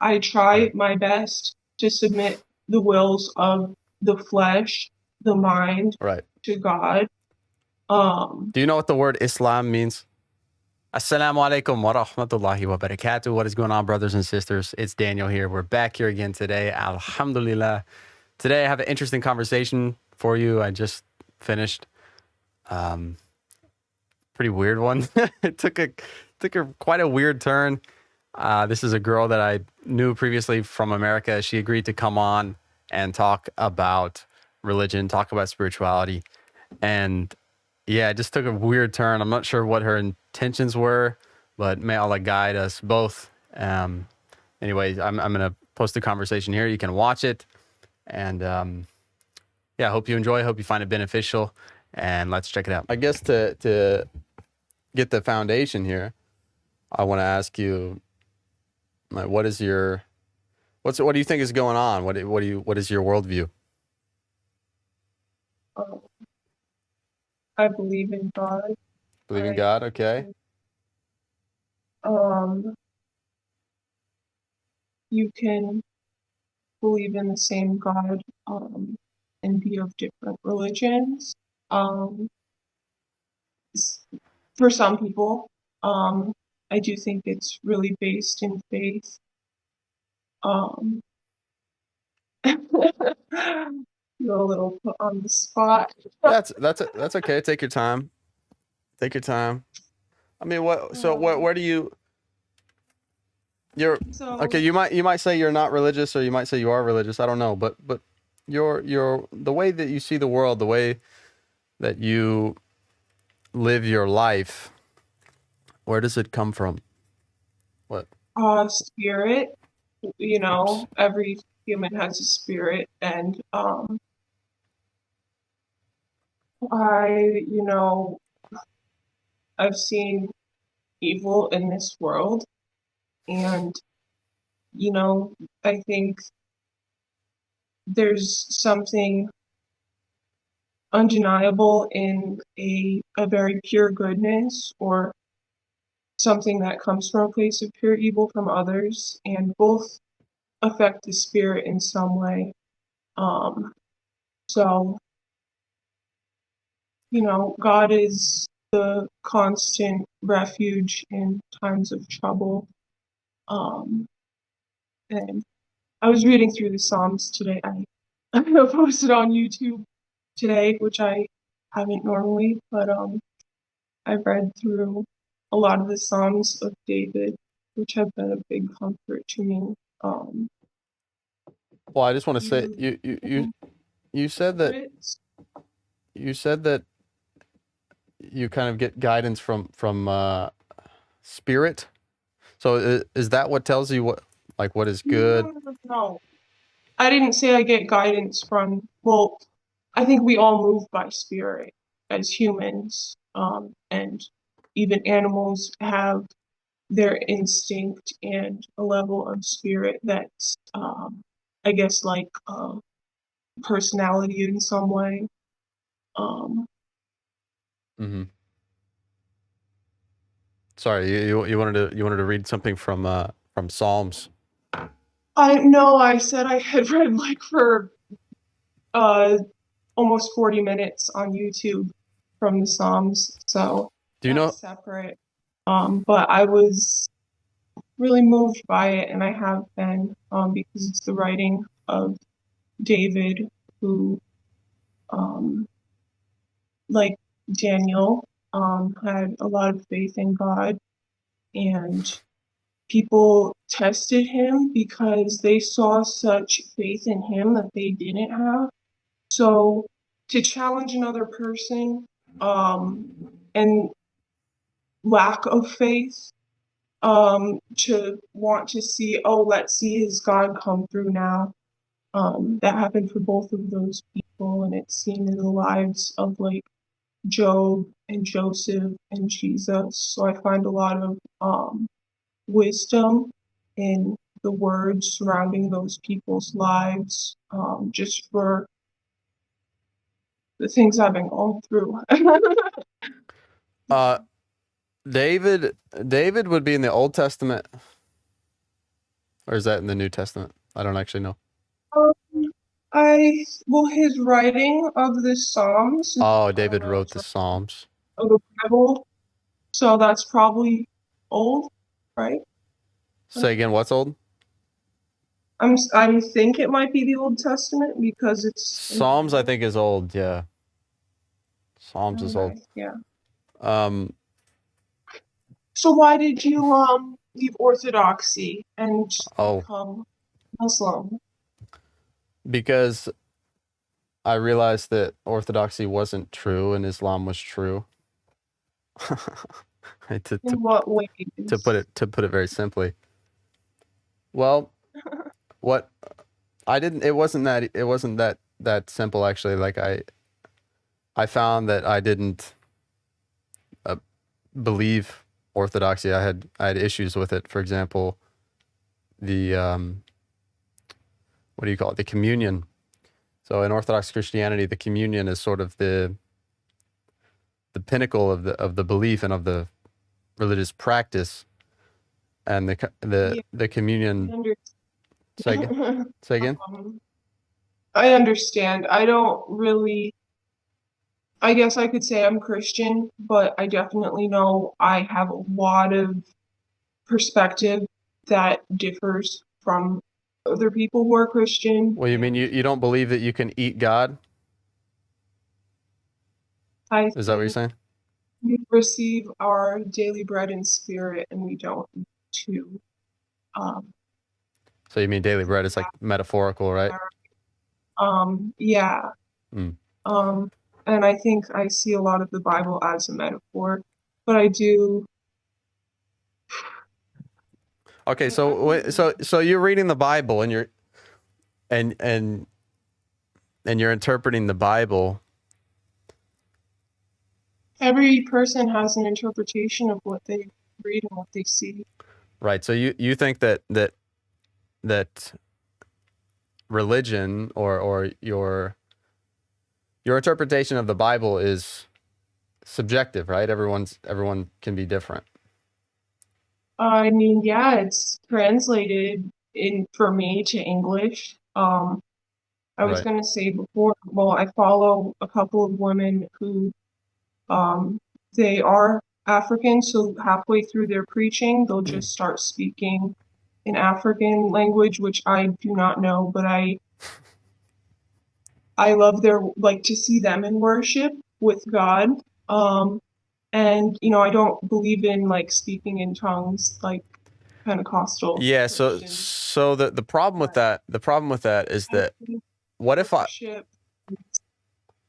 I try Right. my best to submit the wills of the flesh, the mind Right. to God. Um, Do you know what the word Islam means? Assalamu alaikum wa rahmatullahi wa barakatuh. What is going on, brothers and sisters? It's Daniel here. We're back here again today. Alhamdulillah. Today I have an interesting conversation for you. I just finished. Um, Pretty weird one. It took a quite a weird turn. This is a girl that I knew previously from America. She agreed to come on and talk about religion, talk about spirituality, and yeah, it just took a weird turn. I'm not sure what her intentions were, but may Allah guide us both. Anyways, I'm gonna post the conversation here. You can watch it, and yeah, I hope you enjoy. I hope you find it beneficial, and let's check it out. I guess to get the foundation here, I want to ask you, like, what do you think is going on? What is your worldview? um, I believe in God. Believe in I God? Okay. um, you can believe in the same God and be of different religions. Um, for some people, um, I do think it's really based in faith. Um, you're a little put on the spot. That's okay. Take your time. Take your time. I mean, what? So, Um, where do you? You're okay. so You might say you're not religious, or you might say you are religious. I don't know, but your the way that you see the world, the way that you live your life, where does it come from? What? spirit, Oops. every human has a spirit, and I I've seen evil in this world, and you know, I think there's something undeniable in a very pure goodness or something that comes from a place of pure evil from others, and both affect the spirit in some way. Um, so, God is the constant refuge in times of trouble. Um, and I was reading through the Psalms today. I posted on YouTube today, which I haven't normally, but I've read through a lot of the Psalms of David, which have been a big comfort to me. Um, Well, I just want to say you, you said that spirits. you said that you kind of get guidance from spirit. So is that what tells you what is No, good? no, no, no. I didn't say I get guidance from, well, I think we all move by spirit as humans, and even animals have their instinct and a level of spirit that's, I guess, like personality in some way. Um, Hmm. Sorry, you wanted to read something from Psalms. I know I said I had read like for uh, almost 40 minutes on YouTube from the Psalms, so Do you know? that's separate. But I was really moved by it, and I have been, because it's the writing of David, who, um, like Daniel, had a lot of faith in God, and people tested him because they saw such faith in him that they didn't have. So to challenge another person, and lack of faith, to want to see, oh, let's see his God come through now. That happened for both of those people, and it's seen in the lives of like Job and Joseph and Jesus. So I find a lot of wisdom in the words surrounding those people's lives, just for the things I've been going through. Uh, David would be in the Old Testament. or is that in the New Testament? I don't actually know. Um, his writing of the Psalms, Oh, I don't David know, wrote it's the like Psalms. of the Bible, so that's probably old, right? Say again, what's old? I think it might be the Old Testament because it's in the Psalms, I Bible. think, is old. Yeah, Psalms Oh, is old. nice, yeah. Um, So why did you leave Orthodoxy and oh, become Muslim? because I realized that Orthodoxy wasn't true and Islam was true. Right, In what ways? to put it very simply. Well, what I didn't it wasn't that simple actually. Like I found that I didn't uh, believe Orthodoxy. I had issues with it. For example, the what do you call it? The communion. So in Orthodox Christianity, the communion is sort of the pinnacle of the belief and of the religious practice, and Yeah, the I communion. Say again. understand. Say again. I understand. I don't really, I guess I could say I'm Christian, but I definitely know I have a lot of perspective that differs from other people who are Christian. Well, you mean And you don't believe that you can eat God? I Is that what you're think saying? we receive our daily bread in spirit and we don't need to um, So you mean daily bread is like metaphorical, right? yeah. Mm. Um, and I think I see a lot of the Bible as a metaphor, but I do. Okay, I believe in God. so you're reading the Bible and and and you're interpreting the Bible, Every person has an interpretation of what they read and what they see. right? So you think that religion or your interpretation of the Bible is subjective, right? Everyone can be different, I mean, yeah, it's translated in for me to English. I was right? gonna say before, well, I follow a couple of women who um they are African, so halfway through their preaching, they'll just start speaking in African language, which I do not know, but I love their like to see them in worship with God. Um, and I don't believe in like speaking in tongues like Pentecostal Yeah. Christians. So But the problem with that is I that think what if I worship.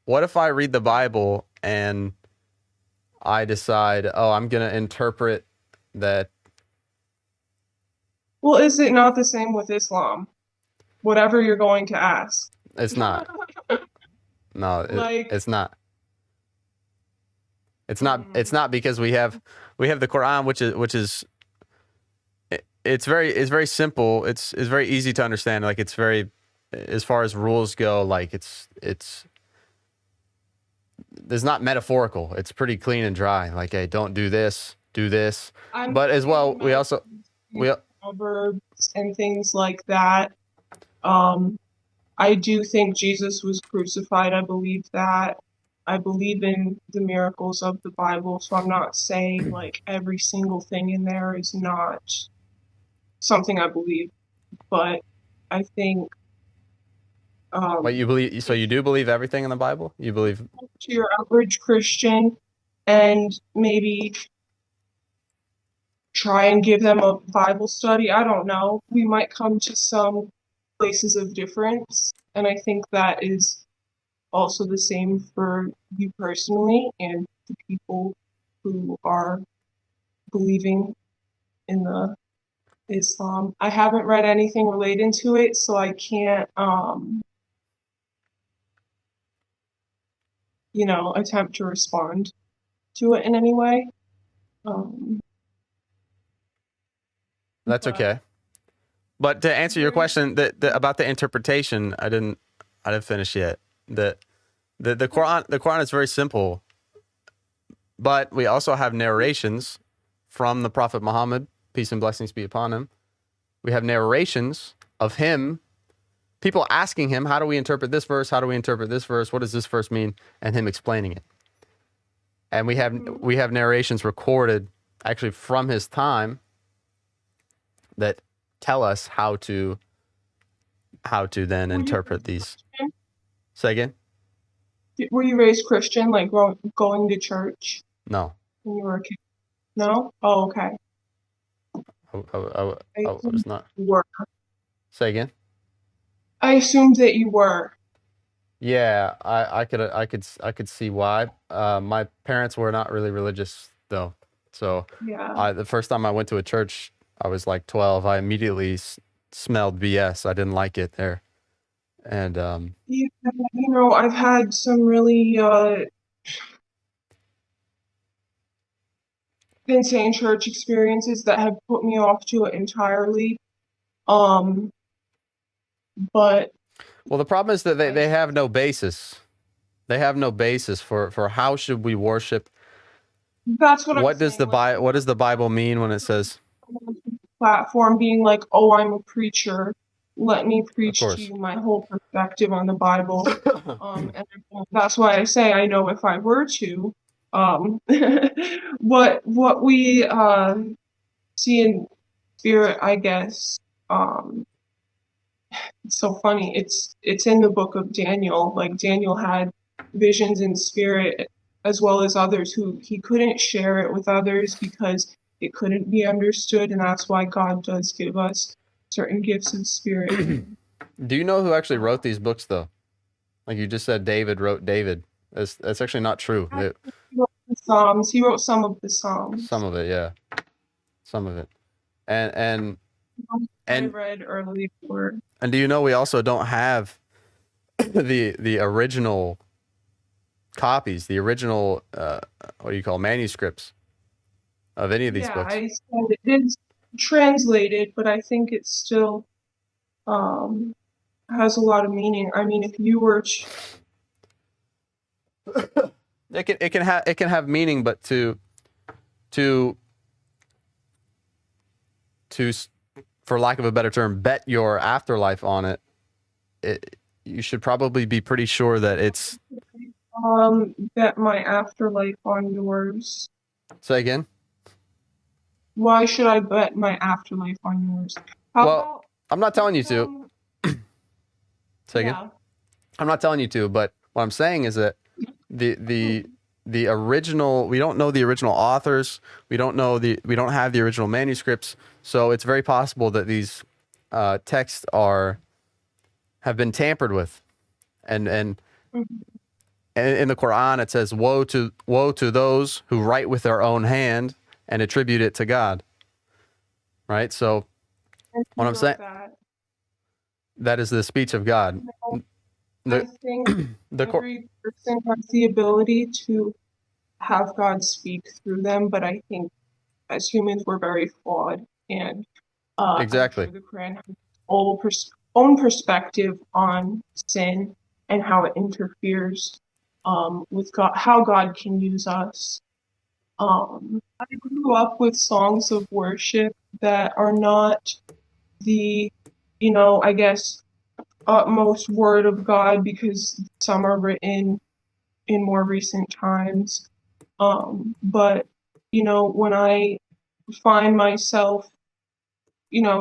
what if I read the Bible and I decide, oh, I'm gonna interpret that Well, is it not the same with Islam? Whatever you're going to ask. it's not. No, Like, it's not. It's mm, not because we have the Quran, which is it's very simple. It's very easy to understand. Like it's very as far as rules go, like it's not metaphorical. It's pretty clean and dry. Like, hey, don't do this, do this. I'm But as saying well, we also metaphors and we proverbs and things like that. Um, I do think Jesus was crucified. I believe that. I believe in the miracles of the Bible. So I'm not saying like every single thing in there is not something I believe, but I think wait, you believe, so if you do believe everything in the Bible? You believe to your average Christian and maybe try and give them a Bible study, I don't know. We might come to some places of difference. And I think that is also the same for you personally and the people who are believing in the Islam. I haven't read anything related to it, so I can't, attempt to respond to it in any way. Um, that's but okay. But to answer your there's, question, about the interpretation, I didn't finish yet. The the Quran is very simple, but we also have narrations from the Prophet Muhammad, peace and blessings be upon him, We have narrations of him, people asking him, how do we interpret this verse? How do we interpret this verse? What does this verse mean? And him explaining it. And we have narrations recorded actually from his time that tell us how to then interpret these. Say again? Were you raised Christian, like going to church No. when you were a kid? No? Oh, okay. I was not. You were. Say again? I assumed that you were. Yeah, I could see why. My parents were not really religious though, so Yeah. the first time I went to a church, I was like 12. I immediately smelled BS. I didn't like it there, and You know, I've had some really insane church experiences that have put me off to it entirely. But well, the problem is that they have no basis. They have no basis for how should we worship. that's what I'm What does saying. what does the Bible mean when it says? Platform being like, oh, I'm a preacher. Let me Of preach to course. you my whole perspective on the Bible. And that's why I say I know if I were to, um, what we see in spirit, I guess. It's so funny. It's in the book of Daniel. Like Daniel had visions in spirit as well as others who he couldn't share it with others because it couldn't be understood, and that's why God does give us certain gifts of spirit. Do you know who actually wrote these books though? Like you just said, David wrote David. That's actually not true. He wrote the Psalms. He wrote some of the Some Psalms. of it, yeah, some of it, and I and read earlier. Were and do you know we also don't have the original copies, the original what do you call manuscripts of any of these yeah, books? I said it is translated, but I think it still um, has a lot of meaning. I mean, if you were It can have meaning, but to for lack of a better term, bet your afterlife on it, you should probably be pretty sure that it's. bet my afterlife on yours. Say again. Why should I bet my afterlife on yours? How Well, about I'm not telling you to. Say again. yeah. I'm not telling you to, but what I'm saying is that the original, we don't know the original authors. We don't have the original manuscripts. So it's very possible that these texts have been tampered with, and in the Quran it says, woe to those who write with their own hand and attribute it to God. Right. So what I'm saying, that is the speech of God. I think The every person has the ability to have God speak through them, but I think as humans we're very flawed, and exactly. I'm sure the Quran has its own perspective on sin and how it interferes with God, how God can use us. I grew up with songs of worship that are not the, I guess, utmost word of God because some are written in more recent times. But, when I find myself,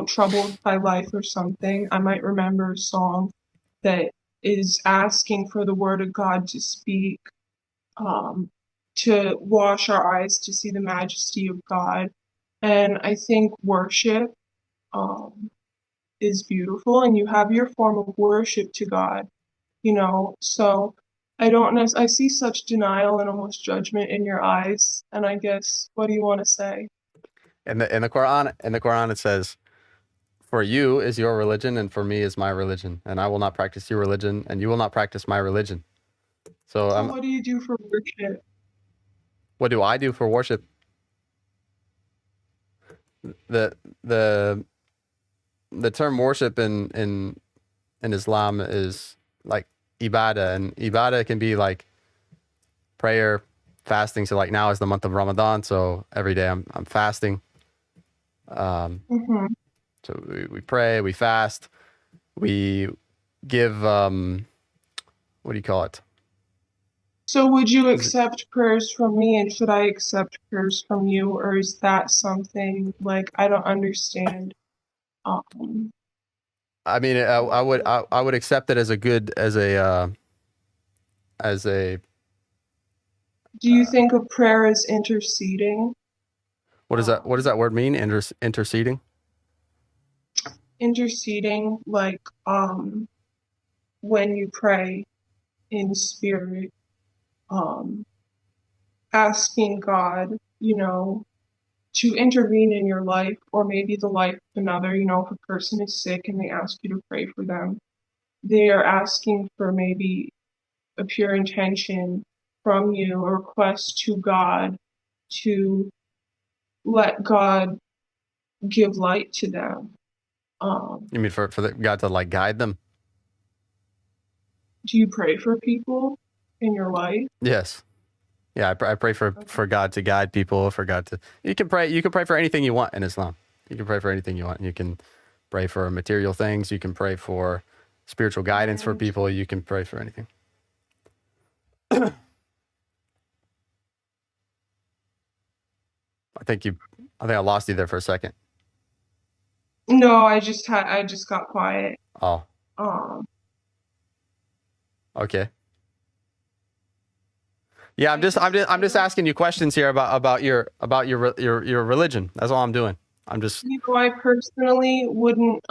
troubled by life or something, I might remember a song that is asking for the word of God to speak, um, to wash our eyes to see the majesty of God. And I think worship um, is beautiful, and you have your form of worship to God, So I don't know. I see such denial and almost judgment in your eyes, and I guess what do you want to say? In the Quran it says, for you is your religion and for me is my religion, and I will not practice your religion and you will not practice my religion. So So what do you do for worship? what do I do for worship? The the the term worship in Islam is like ibadah, and ibadah can be like prayer, fasting. So like now is the month of Ramadan, so every day I'm fasting. Mm-hmm. So we pray, we fast, we give what do you call it? So would you accept prayers from me, and should I accept prayers from you, or is that something like I don't understand? Um, I mean, I would accept it as a good as a do you think a prayer is interceding? what does that word mean? Interceding? Interceding, like when you pray in spirit, um, asking God, to intervene in your life or maybe the life of another. If a person is sick and they ask you to pray for them, they are asking for maybe a pure intention from you, a request to God to let God give light to them. You mean for God to like guide them? Do you pray for people in your life? Yes. Yeah, I pray for God to guide people, for God to. You can pray for anything you want in Islam. You can pray for anything you want. You can pray for material things. You can pray for spiritual guidance for And people. You can pray for anything. I think I lost you there for a second. no, I just got quiet. Oh, Um, okay. Yeah, I'm just I asking you questions here about your religion. That's all I'm doing. I'm just I personally wouldn't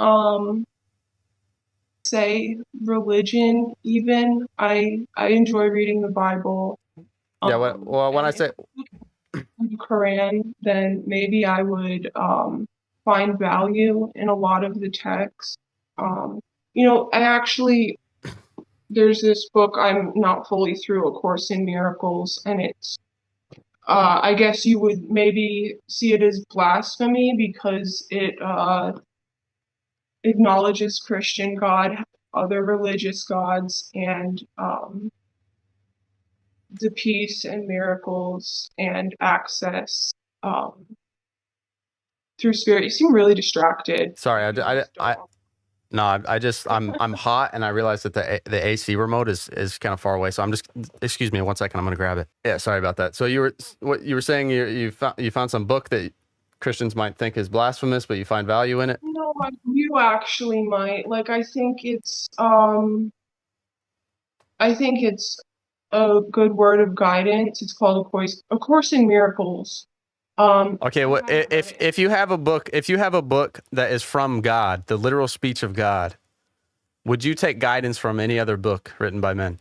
say religion even. I enjoy reading the Bible. yeah. Well, when I And if say I look at the Quran, then maybe I would find value in a lot of the text. I actually there's this book I'm not fully through, A Course in Miracles, and it's I guess you would maybe see it as blasphemy because it acknowledges Christian God, other religious gods, and the peace and miracles and access um, through spirit. You seem really distracted. sorry, Maybe just don't. no, I'm hot and I realized that the AC remote is kind of far away. So I'm just excuse me 1 second. I'm gonna grab it. Yeah, sorry about that. So you were saying you found some book that Christians might think is blasphemous, but you find value in it. No, you actually might. Like, I think it's a good word of guidance. It's called A Course in Miracles. Okay, I well, haven't read it. if you have a book that is from God, the literal speech of God, would you take guidance from any other book written by men?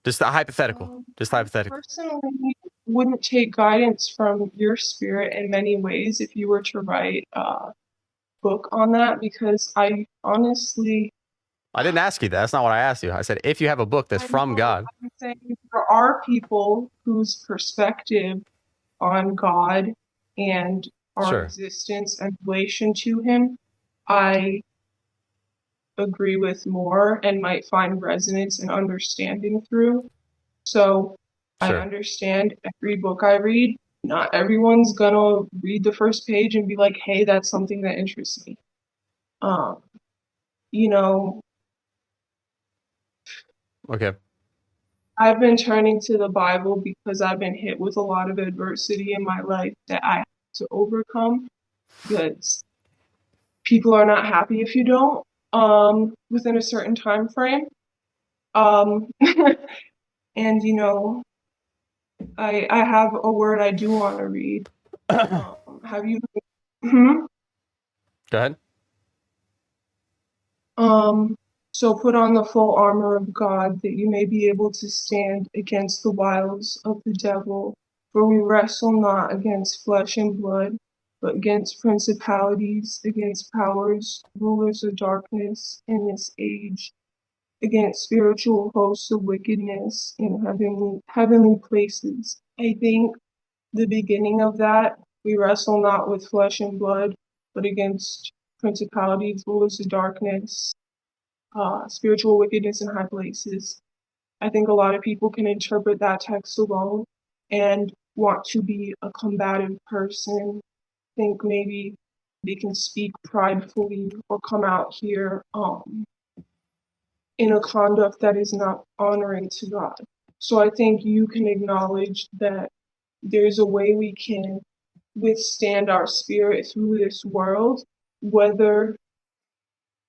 Just a hypothetical. Just I hypothetical. personally wouldn't take guidance from your spirit in many ways if you were to write a book on that, because I honestly, I didn't ask you that. That's not what I asked you. I said if you have a book that's I from know God. I'm saying there are people whose perspective on God and our Sure, existence and relation to Him, I agree with more and might find resonance and understanding through. So I sure. understand every book I read, not everyone's gonna read the first page and be like, hey, that's something that interests me. Um, you know, Okay. I've been turning to the Bible because I've been hit with a lot of adversity in my life that I have to overcome, because people are not happy if you don't within a certain time frame. Um, and I have a word I do want to read. Go Have you? Mhm. ahead. Um, so put on the full armor of God that you may be able to stand against the wiles of the devil. For we wrestle not against flesh and blood, but against principalities, against powers, rulers of darkness in this age, against spiritual hosts of wickedness in heavenly places. I think the beginning of that, we wrestle not with flesh and blood, but against principalities, rulers of darkness, spiritual wickedness in high places. I think a lot of people can interpret that text alone and want to be a combative person. Think maybe they can speak pridefully or come out here in a conduct that is not honoring to God. So I think you can acknowledge that there's a way we can withstand our spirit through this world, whether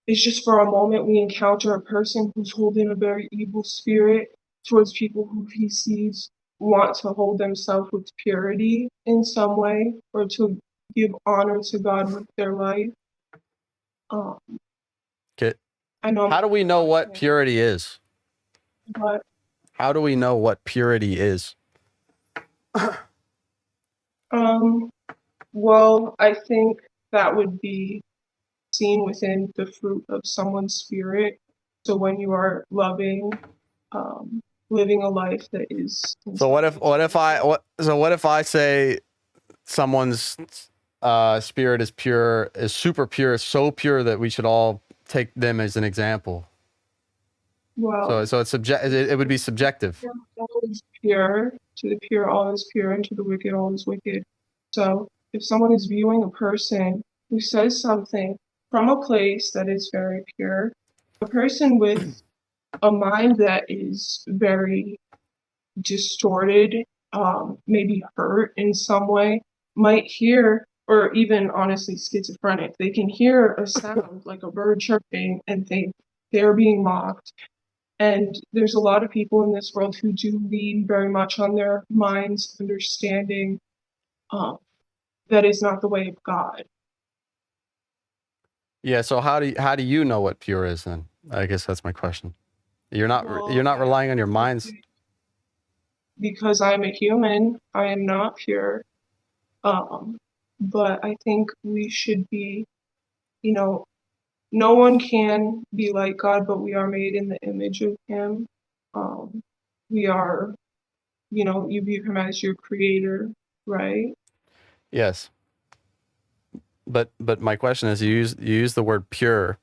it's just for a moment we encounter a person who's holding a very evil spirit towards people who he sees want to hold themselves with purity in some way or to give honor to God with their life. Um, Okay. I know How do we know what I'm purity is? but How do we know what purity is? um, well, I think that would be seen within the fruit of someone's spirit. So when you are loving, um, living a life that is. So what if I say someone's spirit is pure, is super pure, so pure that we should all take them as an example? Well, So it's it would be subjective. all is pure. To the pure, all is pure, and to the wicked, all is wicked. So if someone is viewing a person who says something from a place that is very pure, a person with a mind that is very distorted, maybe hurt in some way, might hear, or even honestly schizophrenic, they can hear a sound like a bird chirping and think they're being mocked. And there's a lot of people in this world who do lean very much on their mind's understanding. That is not the way of God. Yeah. So how do you know what pure is then? I guess that's my question. You're not Well, relying on your minds. because I'm a human, I am not pure. Um, but I think we should be, you know, no one can be like God, but we are made in the image of Him. Um, we are, you view Him as your creator, right? Yes. But my question is, you use the word pure,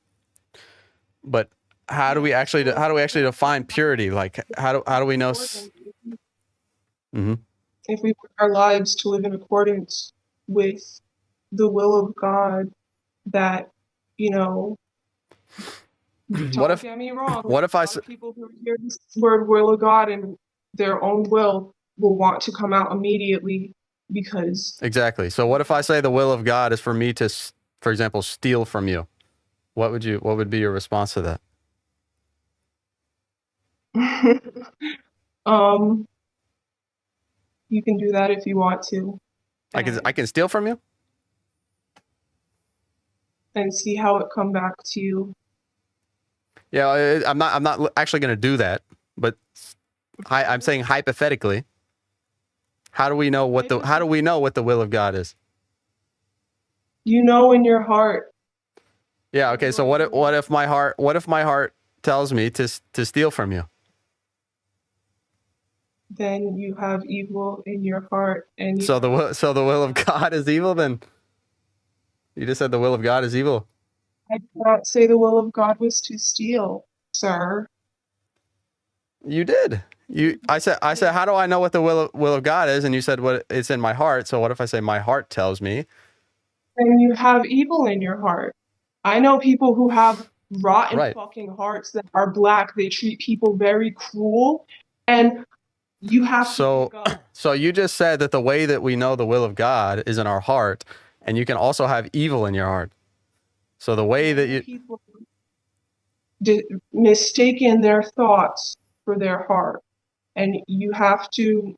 but how do we actually define purity? Like how do we know? Mm-hmm. If we want our lives to live in accordance with the will of God, that, you know, don't get me wrong, what if a I lot of people who hear this word will of God and their own will want to come out immediately because exactly? So what if I say the will of God is for me to, for example, steal from you? What would be your response to that? um you can do that if you want to I can steal from you? and see how it come back to you. Yeah, I'm not actually going to do that, but I'm saying hypothetically, how do we know what the will of God is? You know in your heart. Yeah, okay. So what if my heart tells me to steal from you? Then you have evil in your heart and So the will of God is evil then? You just said the will of God is evil. I did not say the will of God was to steal, sir. You did. I said how do I know what the will of God is? And you said what it's in my heart. So what if I say my heart tells me? And you have evil in your heart. I know people who have rotten Right. fucking hearts that are black. They treat people very cruel, and you have to wake up. So you just said that the way that we know the will of God is in our heart, and you can also have evil in your heart. So the way that you People mistaken their thoughts for their heart, and you have to.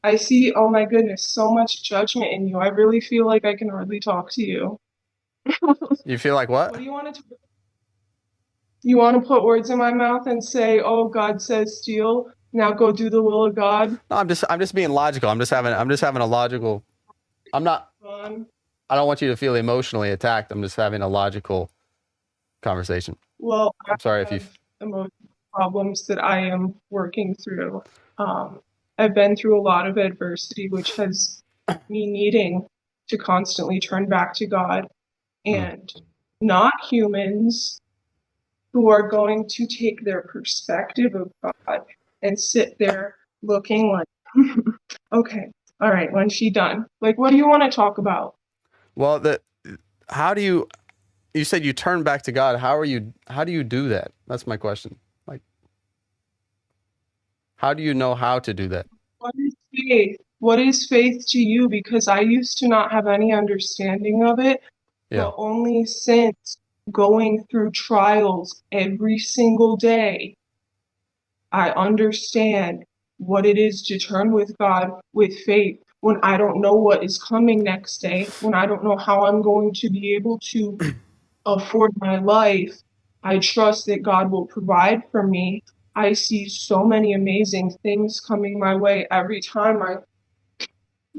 I see. Oh my goodness, so much judgment in you. I really feel like I can hardly talk to you. you feel like what? What do you want to? You want to put words in my mouth and say, "Oh, God says steal. Now go do the will of God." No, I'm just being logical. I'm just having a logical. I'm not. I don't want you to feel emotionally attacked. I'm just having a logical conversation. Well, I I'm sorry if you. have emotional problems that I am working through. I've been through a lot of adversity, which has me needing to constantly turn back to God and not humans who are going to take their perspective of God and sit there looking like, okay, all right, when's she done? Like, what do you want to talk about? Well, how do you said you turn back to God. How do you do that? That's my question. Like, how do you know how to do that? What is faith? What is faith to you? Because I used to not have any understanding of it, Yeah. but only since going through trials every single day, I understand what it is to turn with God with faith when I don't know what is coming next day, when I don't know how I'm going to be able to afford my life. I trust that God will provide for me. I see so many amazing things coming my way every time I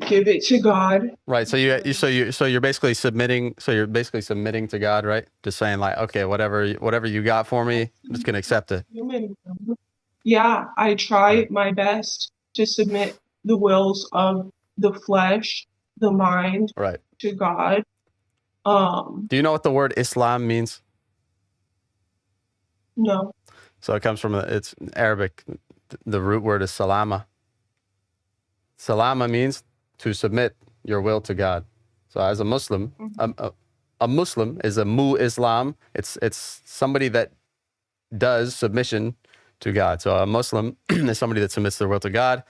give it to God. Right. So you're basically submitting. So you're basically submitting to God, right? Just saying like, okay, whatever you got for me, I'm just gonna accept it. Human. Yeah, I try Right. my best to submit the wills of the flesh, the mind Right. to God. Um, Do you know what the word Islam means? no. So it comes from it's Arabic. The root word is salama. Salama means to submit your will to God. So as a Muslim, a Muslim is a mu Islam. It's somebody that does submission to God. So a Muslim is somebody that submits their will to God,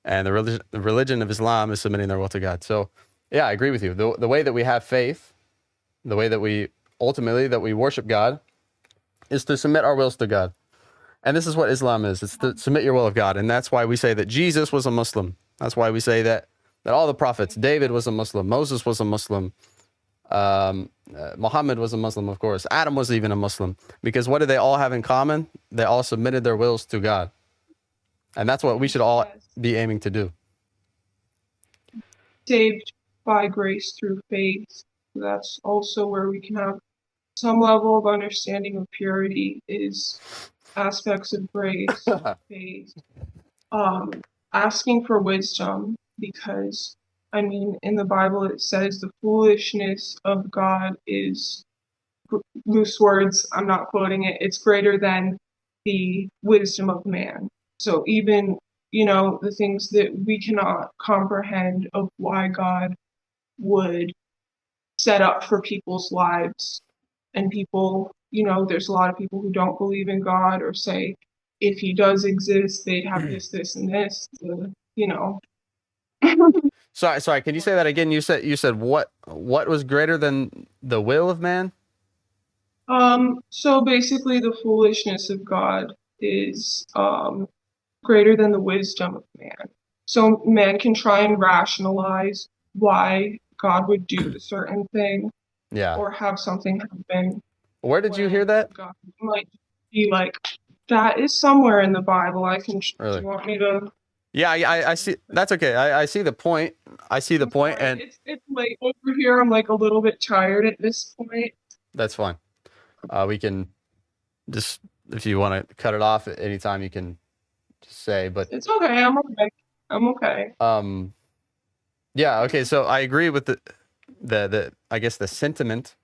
and the religion of Islam is submitting their will to God. So yeah, I agree with you. The way that we have faith, the way that we ultimately that we worship God, is to submit our wills to God. And this is what Islam is. It's to submit your will of God. And that's why we say that Jesus was a Muslim. That's why we say that all the prophets, David was a Muslim, Moses was a Muslim, Muhammad was a Muslim, of course. Adam was even a Muslim. Because what did they all have in common? They all submitted their wills to God. And that's what we should all Yes. be aiming to do. Saved by grace through faith. That's also where we can have some level of understanding of purity is aspects of grace, faith, um, asking for wisdom, because I mean, in the Bible it says the foolishness of God is loose words, I'm not quoting it, it's greater than the wisdom of man. So even, the things that we cannot comprehend of why God would set up for people's lives and people, there's a lot of people who don't believe in God or say if he does exist, they'd have this, and this, you know. Sorry. Can you say that again? You said what was greater than the will of man? So basically the foolishness of God is greater than the wisdom of man. So man can try and rationalize why God would do a certain thing Yeah. or have something happen Where did you hear when that? God might be like, that is somewhere in the Bible. Do Really? you want me to? Yeah, I see. That's okay. I see the point. I see the I'm point, sorry, and it's late over here. I'm like a little bit tired at this point. that's fine. We can just, if you want to cut it off at any time, you can just say. But It's okay. I'm okay. I'm okay. um, yeah. Okay. So I agree with the I guess the sentiment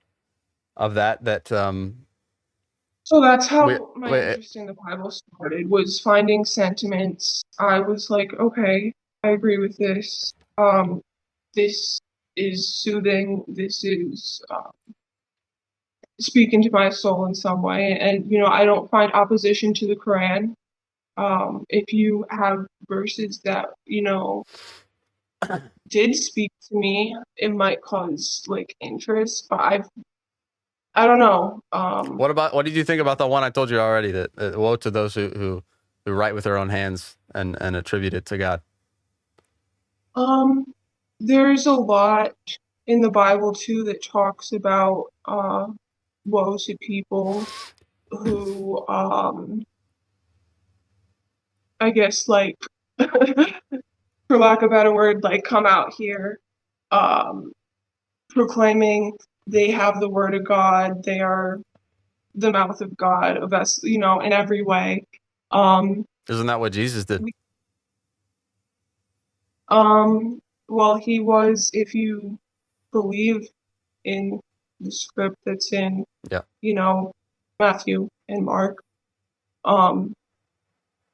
of that So that's we how my wait. interest in the Bible started, was finding sentiments. I was like, okay, I agree with this. This is soothing. This is speaking to my soul in some way. And, I don't find opposition to the Quran. If you have verses that, did speak to me, it might cause like interest, but I don't know. What did you think about the one I told you already? That woe to those who write with their own hands and attribute it to God. Um, there's a lot in the Bible too that talks about woe to people who I guess like for lack of a better word, like come out here um proclaiming they have the word of God, they are the mouth of God of us, in every way. Um Isn't that what Jesus did? we, um well he was, if you believe in the script that's in, Yeah. Matthew and Mark. Um,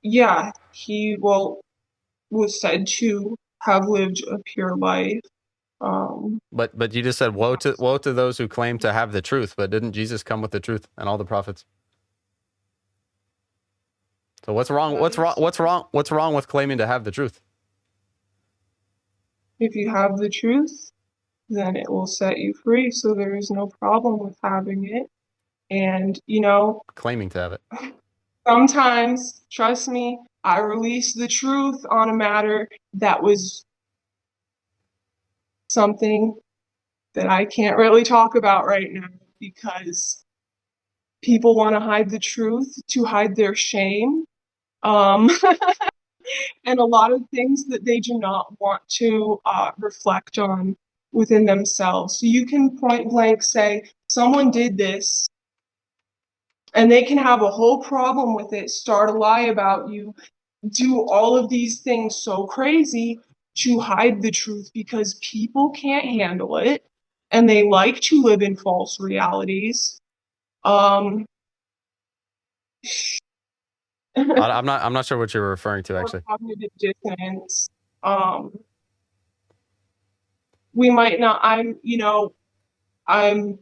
yeah, he was said to have lived a pure life. But you just said woe to those who claim to have the truth, but didn't Jesus come with the truth and all the prophets? So what's wrong? What's wrong with claiming to have the truth? If you have the truth, then it will set you free. So there is no problem with having it. And, Claiming to have it. sometimes, trust me, I release the truth on a matter that was something that I can't really talk about right now because people want to hide the truth to hide their shame. Um, and a lot of things that they do not want to reflect on within themselves. So you can point blank say, someone did this, and they can have a whole problem with it, start a lie about you, do all of these things so crazy to hide the truth because people can't handle it and they like to live in false realities. Um, I'm not sure what you're referring to actually. Cognitive dissonance. We might not. I'm I'm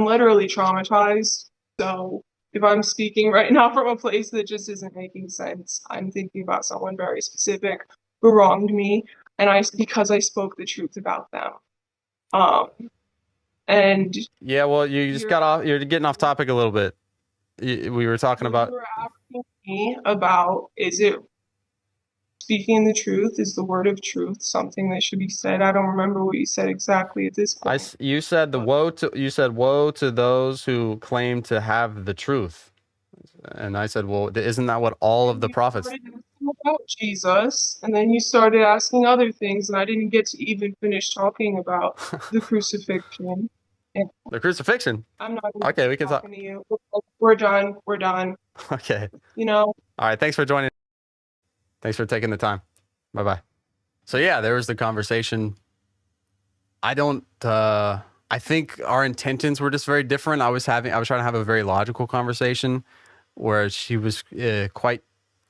literally traumatized. So if I'm speaking right now from a place that just isn't making sense, I'm thinking about someone very specific who wronged me, and because I spoke the truth about them. Um, and Yeah, well, you just got off. You're getting off topic a little bit. We were talking about. You were asking me about, is it speaking the truth? Is the word of truth something that should be said? I don't remember what you said exactly at this point. You said woe to those who claim to have the truth, and I said, well, isn't that what all of the prophets? About Jesus, and then you started asking other things, and I didn't get to even finish talking about the crucifixion. The crucifixion. I'm not okay. We can talk. To you. We're done. We're done. Okay. All right. Thanks for joining. Thanks for taking the time. Bye bye. So yeah, there was the conversation. I think our intentions were just very different. I was trying to have a very logical conversation where she was quite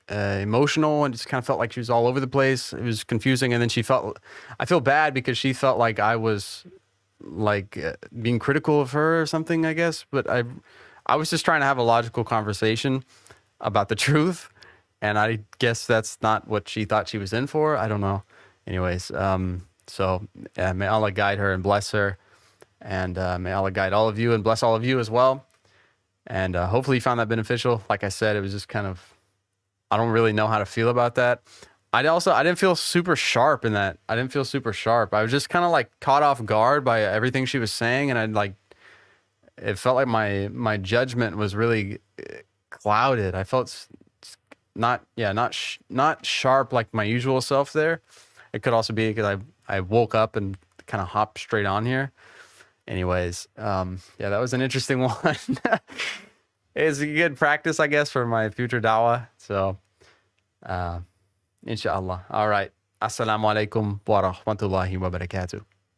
emotional and just kind of felt like she was all over the place. It was confusing. And then I feel bad because she felt like I was like being critical of her or something, I guess. But I was just trying to have a logical conversation about the truth. And I guess that's not what she thought she was in for. I don't know. Anyways, so yeah, may Allah guide her and bless her. And may Allah guide all of you and bless all of you as well. And hopefully you found that beneficial. Like I said, it was just kind of, I don't really know how to feel about that. I didn't feel super sharp in that. I didn't feel super sharp. I was just kind of like caught off guard by everything she was saying. And it felt like my judgment was really clouded. I felt not sharp like my usual self there. It could also be because I woke up and kind of hopped straight on here. Anyways, yeah, that was an interesting one. It's a good practice, I guess, for my future dawah. So, inshallah. All right. Assalamu alaikum wa rahmatullahi wa barakatuh.